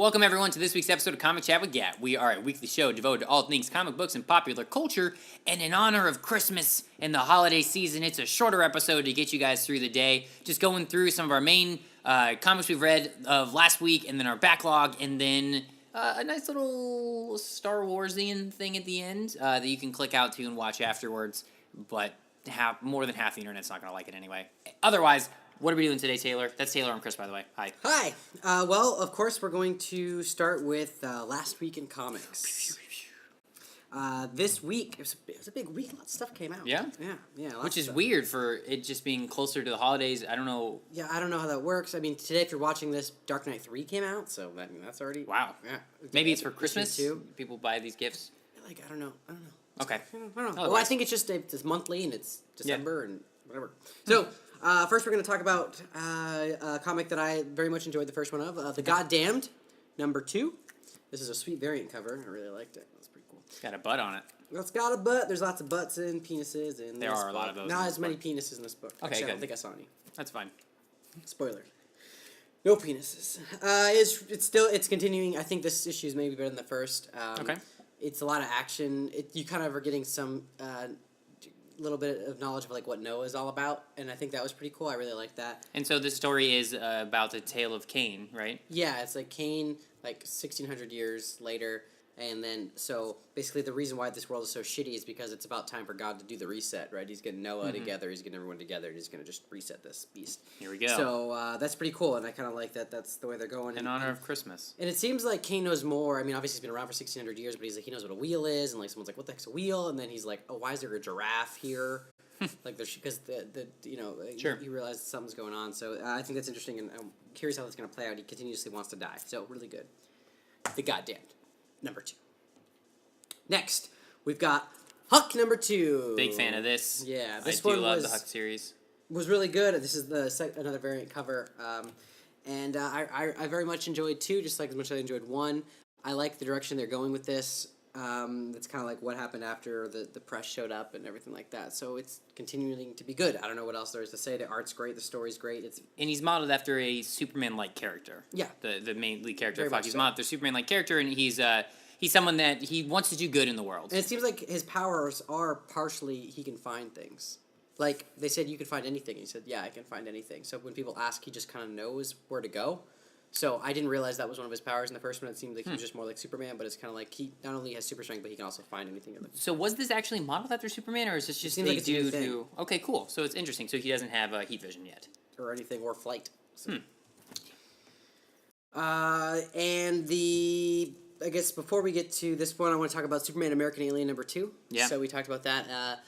Welcome everyone to this week's episode of Comic Chat with Gat. We are a weekly show devoted to all things comic books and popular culture, and in honor of Christmas and the holiday season, it's a shorter episode to get you guys through the day. Just going through some of our main comics we've read of last week, and then our backlog, and then a nice little Star Warsian thing at the end that you can click out to and watch afterwards, but more than half the internet's not going to like it anyway. Otherwise, what are we doing today, Taylor? That's Taylor. I'm Chris, by the way. Hi. Hi. Well, of course, we're going to start with last week in comics. This week, it was a big week. A lot of stuff came out. Yeah? Yeah. Which is weird for it just being closer to the holidays. I don't know. Yeah, I don't know how that works. I mean, today, if you're watching this, Dark Knight 3 came out, so that's already... Wow. Yeah. Maybe it's for Christmas, too? People buy these gifts? I don't know. Okay. I don't know. Well, I think it's monthly, and it's December, and whatever. So... first, we're going to talk about a comic that I very much enjoyed the first one of, The Goddamned, #2. This is a sweet variant cover. I really liked it. That's pretty cool. It's got a butt on it. It's got a butt. There's lots of butts and penises in there are a lot of those. Not as many penises in this book. Okay, Actually, good. I don't think I saw any. That's fine. Spoiler. No penises. It's continuing. I think this issue is maybe better than the first. Okay. It's a lot of action. You kind of are getting some... little bit of knowledge of what Noah is all about, and I think that was pretty cool. I really like that. And so this story is about the tale of Cain, right? Yeah, it's like Cain, 1,600 years later, and then so basically the reason why this world is so shitty is because it's about time for God to do the reset, right? He's getting Noah together, he's getting everyone together, and he's going to just reset this beast. Here we go. So that's pretty cool, and I kind of like that. That's the way they're going. In honor of Christmas. And it seems like Cain knows more. I mean, obviously he's been around for 1,600 years, but he knows what a wheel is, and someone's like, "What the heck's a wheel?" And then he's like, "Oh, why is there a giraffe here?" There's because Sure. he realized something's going on. So I think that's interesting, and I'm curious how that's going to play out. He continuously wants to die, so really good. The Goddamned, #2. Next, we've got Huck, #2. Big fan of this. Yeah, I do love the Huck series. Was really good. This is another variant cover, and I very much enjoyed 2, just as much as I enjoyed 1. I like the direction they're going with this. That's kind of like what happened after the press showed up and everything like that. So it's continuing to be good. I don't know what else there is to say. The art's great. The story's great. And he's modeled after a Superman-like character. Yeah. The main lead character Very of Huck. much He's so. modeled after a Superman-like character, and he's someone that he wants to do good in the world. And it seems like his powers are partially he can find things. Like, they said you can find anything. He said, yeah, I can find anything. So when people ask, he just kind of knows where to go. So I didn't realize that was one of his powers in the first one. It seemed like he was just more like Superman, but it's kind of like he not only has super strength, but he can also find anything. So was this actually modeled after Superman, or is this just seems a like it's a new dude thing. who... Okay, cool. So it's interesting. So he doesn't have heat vision yet. Or anything, or flight. So. And I guess before we get to this one, I want to talk about Superman American Alien #2. Yeah. So we talked about that. I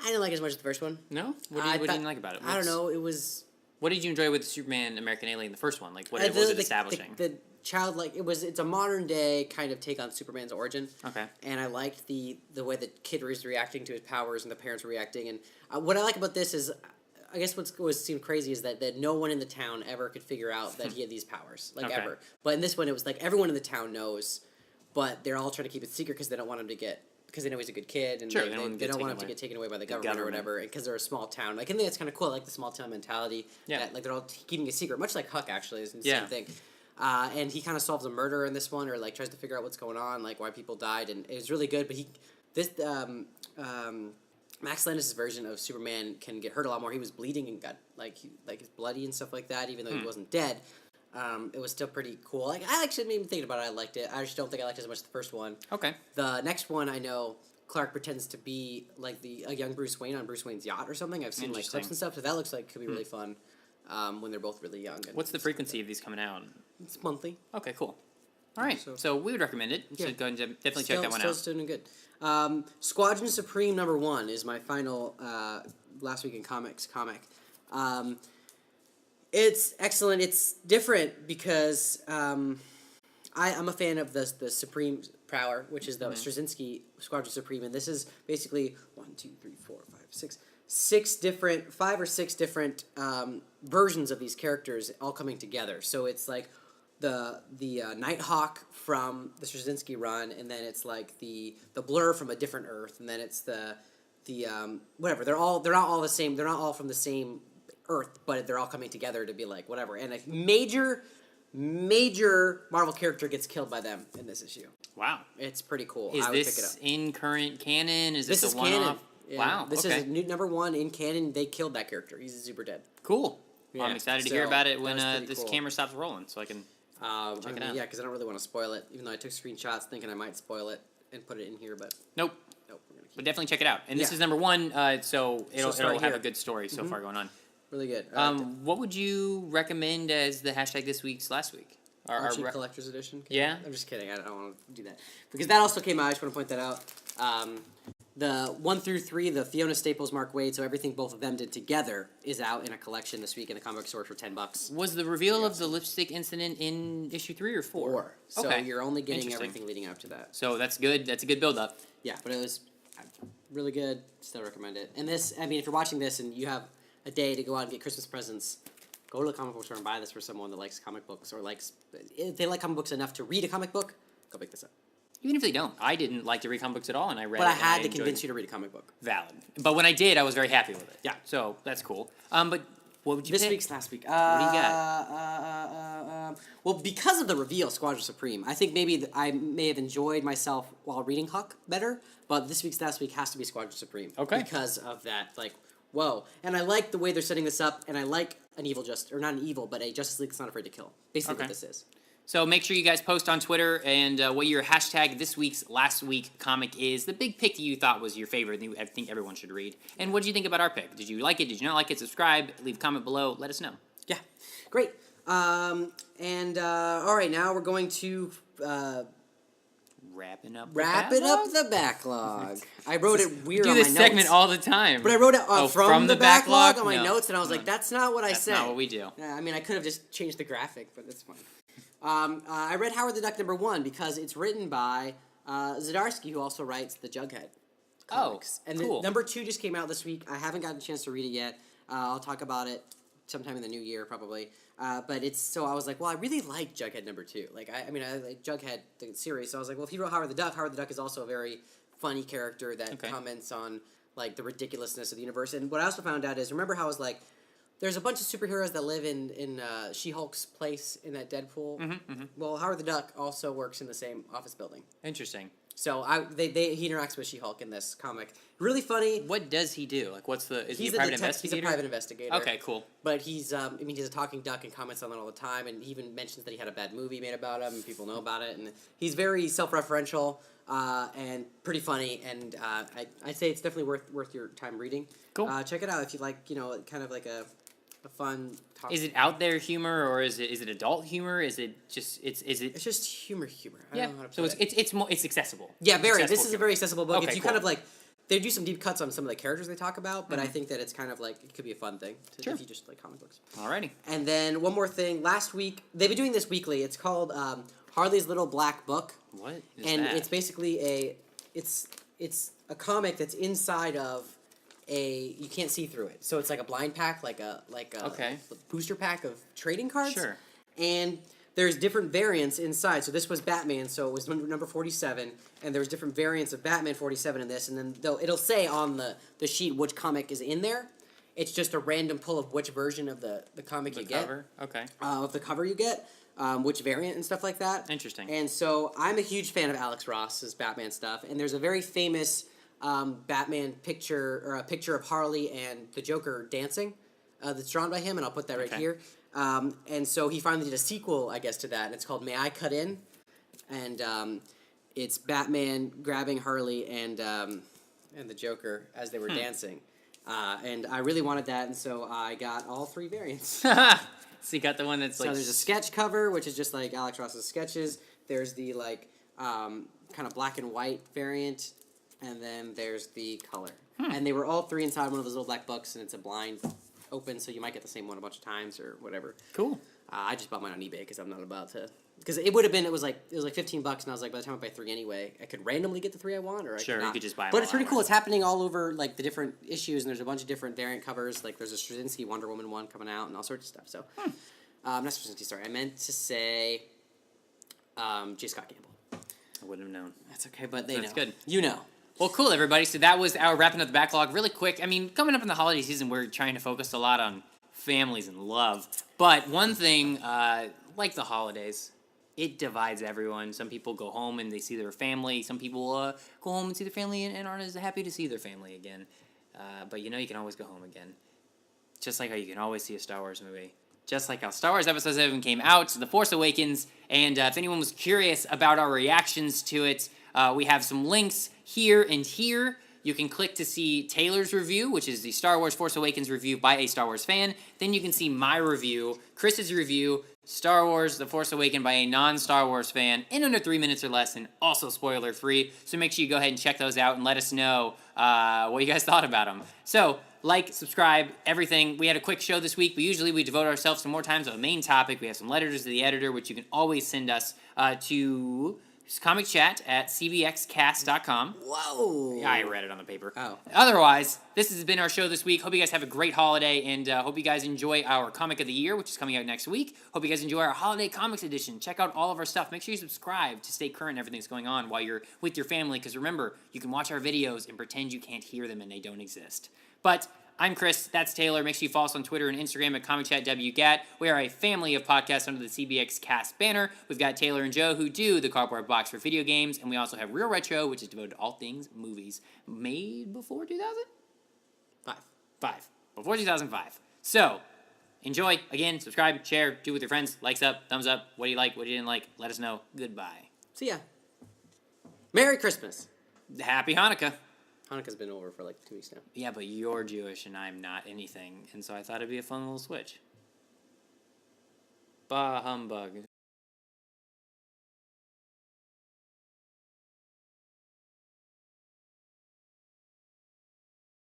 didn't like it as much as the first one. No? What did you like about it? I don't know. It was... What did you enjoy with Superman American Alien, the first one? What was it establishing? The childlike... It's a modern day kind of take on Superman's origin. Okay. And I liked the way the kid was reacting to his powers and the parents were reacting. And what I like about this is... I guess what seemed crazy is that no one in the town ever could figure out that he had these powers, Okay. ever. But in this one, it was everyone in the town knows, but they're all trying to keep it secret because they don't want him to get, because they know he's a good kid, and Sure, they don't want him to get taken away by the government or whatever, because they're a small town. I think that's kind of cool. I like the small town mentality. Yeah. That, they're all keeping a secret, much like Huck actually is the Yeah. same thing. And he kind of solves a murder in this one, or tries to figure out what's going on, why people died, and it was really good. But Max Landis' version of Superman can get hurt a lot more. He was bleeding and got he's bloody and stuff like that, even though he wasn't dead. It was still pretty cool. I actually even thinking about it, I liked it. I just don't think I liked it as much as the first one. Okay. The next one, I know Clark pretends to be a young Bruce Wayne on Bruce Wayne's yacht or something. I've seen clips and stuff, so that looks like it could be really fun when they're both really young. What's the frequency of these coming out? It's monthly. Okay, cool. All right, so we would recommend it. So go and definitely check that one out. Still doing good. Squadron Supreme #1 is my final last week in comics comic. It's excellent. It's different because I'm a fan of the Supreme Power, which is the Straczynski Squadron Supreme, and this is basically 5 or 6 different versions of these characters all coming together. So it's the Nighthawk from the Straczynski run, and then it's the Blur from a different Earth, and then it's the whatever. They're not all the same. They're not all from the same Earth, but they're all coming together to be whatever. And a major major Marvel character gets killed by them in this issue. Wow. It's pretty cool. Is I would pick it this up. in current canon? Is This this is a one-off? canon. Yeah, Wow. This okay. is new #1 in canon. They killed that character. He's super dead. Cool. Well, Yeah, I'm excited to so hear about it that when was pretty this cool. camera stops rolling, so I can check it out. Yeah, because I don't really want to spoil it, even though I took screenshots thinking I might spoil it and put it in here, but Nope. nope, we're gonna keep But definitely check it out. And this Yeah. is #1, so it'll start have here. a good story so far going on. it. Really good. I liked it. What would you recommend as the hashtag this week's last week? Archie Collector's Edition. Yeah? I'm just kidding. I don't want to do that because that also came out. I just want to point that out. The 1 through 3, the Fiona Staples, Mark Waid, so everything both of them did together is out in a collection this week in the comic store for $10. Was the reveal of the lipstick incident in issue 3 or 4? 4. So Okay. you're only getting Interesting. everything leading up to that. So that's good. That's a good build-up. Yeah, but it was really good. Still recommend it. And this, I mean, if you're watching this and you have a day to go out and get Christmas presents, go to the comic book store and buy this for someone that likes comic books or likes, if they like comic books enough to read a comic book, go pick this up. Even if they don't. I didn't like to read comic books at all, and I read But it. I had and to enjoyed convince it. you to read a comic book. Valid. But when I did, I was very happy with it. Yeah. So that's cool. But what would you This pick? week's last week. What do you got? Well, because of the reveal, Squadron Supreme, I think maybe I may have enjoyed myself while reading Huck better, but this week's last week has to be Squadron Supreme. Okay. Because of that, like, whoa. And I like the way they're setting this up, and I like an evil or not an evil, but a Justice League that's not afraid to kill. Basically Okay. what this is. So make sure you guys post on Twitter and what your hashtag this week's last week comic is. The big pick that you thought was your favorite that I think everyone should read. And what did you think about our pick? Did you like it? Did you not like it? Subscribe. Leave a comment below. Let us know. Yeah. Great. All right, now we're going to Wrapping up. wrap it up the backlog. I wrote it weird Do on this my segment notes. all the time. But I wrote it from the backlog on my No. notes, and I was like, No. that's not what I That's said. not what we do. I mean, I could have just changed the graphic, but that's fine. I read Howard the Duck #1 because it's written by Zdarsky, who also writes the Jughead comics. And cool. #2 just came out this week. I haven't gotten a chance to read it yet. I'll talk about it sometime in the new year, probably. But it's so I was like, well, I really like Jughead #2. Like, I mean, I like Jughead the series. So I was like, well, if he wrote Howard the Duck is also a very funny character that comments on like the ridiculousness of the universe. And what I also found out is, remember how I was like, there's a bunch of superheroes that live in She-Hulk's place in that Deadpool. Well, Howard the Duck also works in the same office building. Interesting. So he interacts with She-Hulk in this comic. Really funny. What does he do? Like, is he a He's private He's investigator? a private investigator. Okay, cool. But he's he's a talking duck and comments on it all the time, and he even mentions that he had a bad movie made about him, and people know about it. And he's very self-referential and pretty funny, and I'd say it's definitely worth your time reading. Cool. Check it out if you like, kind of like a fun talk. Is it out there humor or is it adult humor? Is it just is it? It's just humor. I don't know how to So put it. it's accessible. Yeah, very. Accessible This is a humor. very accessible book. Okay, If you cool. kind of like, they do some deep cuts on some of the characters they talk about, but I think that it's kind of like, it could be a fun thing Sure. if you just like comic books. Alrighty. And then one more thing. Last week, they've been doing this weekly. It's called Harley's Little Black Book. What is And that? it's basically it's a comic that's inside of you can't see through it. So it's like a blind pack, like a Okay. booster pack of trading cards. Sure. And there's different variants inside. So this was Batman, so it was number 47, and there was different variants of Batman 47 in this, and then it'll say on the sheet which comic is in there. It's just a random pull of which version of the comic you cover? Okay. get. Of the cover you get, which variant and stuff like that. Interesting. And so I'm a huge fan of Alex Ross's Batman stuff, and there's a very famous Batman picture, or a picture of Harley and the Joker dancing that's drawn by him, and I'll put that right Okay. here. And so he finally did a sequel, I guess, to that, and it's called May I Cut In? And it's Batman grabbing Harley and the Joker as they were dancing. And I really wanted that, and so I got all 3 variants. So you got the one that's So like there's a sketch cover, which is just like Alex Ross's sketches. There's the like kind of black and white variant, and then there's the color. And they were all 3 inside one of those little black books, and it's a blind open, so you might get the same one a bunch of times or whatever. cool. I just bought mine on eBay because I'm not about to. Because it would have been, it was like $15, and I was like, by the time I buy 3 anyway, I could randomly get the 3 I want, or I Sure, could you not. could just buy 'em But all it's pretty outright. cool. It's happening all over like the different issues, and there's a bunch of different variant covers. Like there's a Straczynski Wonder Woman one coming out, and all sorts of stuff. So, not Straczynski. Sorry, I meant to say J. Scott Campbell. I wouldn't have known. That's okay, but they know. That's good. You know. Well, cool, everybody. So that was our wrapping up the backlog. Really quick. I mean, coming up in the holiday season, we're trying to focus a lot on families and love. But one thing, like the holidays, it divides everyone. Some people go home and they see their family. Some people go home and see their family and aren't as happy to see their family again. But you can always go home again. Just like how you can always see a Star Wars movie. Just like how Star Wars Episode 7 came out, The Force Awakens, and if anyone was curious about our reactions to it, we have some links here and here. You can click to see Taylor's review, which is the Star Wars Force Awakens review by a Star Wars fan. Then you can see my review, Chris's review, Star Wars The Force Awakens by a non-Star Wars fan in under 3 minutes or less, and also spoiler-free. So make sure you go ahead and check those out and let us know what you guys thought about them. So, like, subscribe, everything. We had a quick show this week, but usually we devote ourselves to more times to a main topic. We have some letters to the editor, which you can always send us to comic chat at cbxcast.com. Whoa! Yeah, I read it on the paper. Oh. Otherwise, this has been our show this week. Hope you guys have a great holiday, and hope you guys enjoy our Comic of the Year, which is coming out next week. Hope you guys enjoy our Holiday Comics Edition. Check out all of our stuff. Make sure you subscribe to stay current on everything that's going on while you're with your family, because remember, you can watch our videos and pretend you can't hear them and they don't exist. But I'm Chris, that's Taylor. Make sure you follow us on Twitter and Instagram at ComicChatWGAT. We are a family of podcasts under the CBX Cast banner. We've got Taylor and Joe who do the Cardboard Box for video games, and we also have Real Retro, which is devoted to all things movies made before 2000? Five. Before 2005. So, enjoy. Again, subscribe, share, do with your friends. Likes up, thumbs up. What do you like, what you didn't like? Let us know. Goodbye. See ya. Merry Christmas. Happy Hanukkah. Hanukkah's been over for like 2 weeks now. Yeah, but you're Jewish and I'm not anything, and so I thought it'd be a fun little switch. Bah humbug.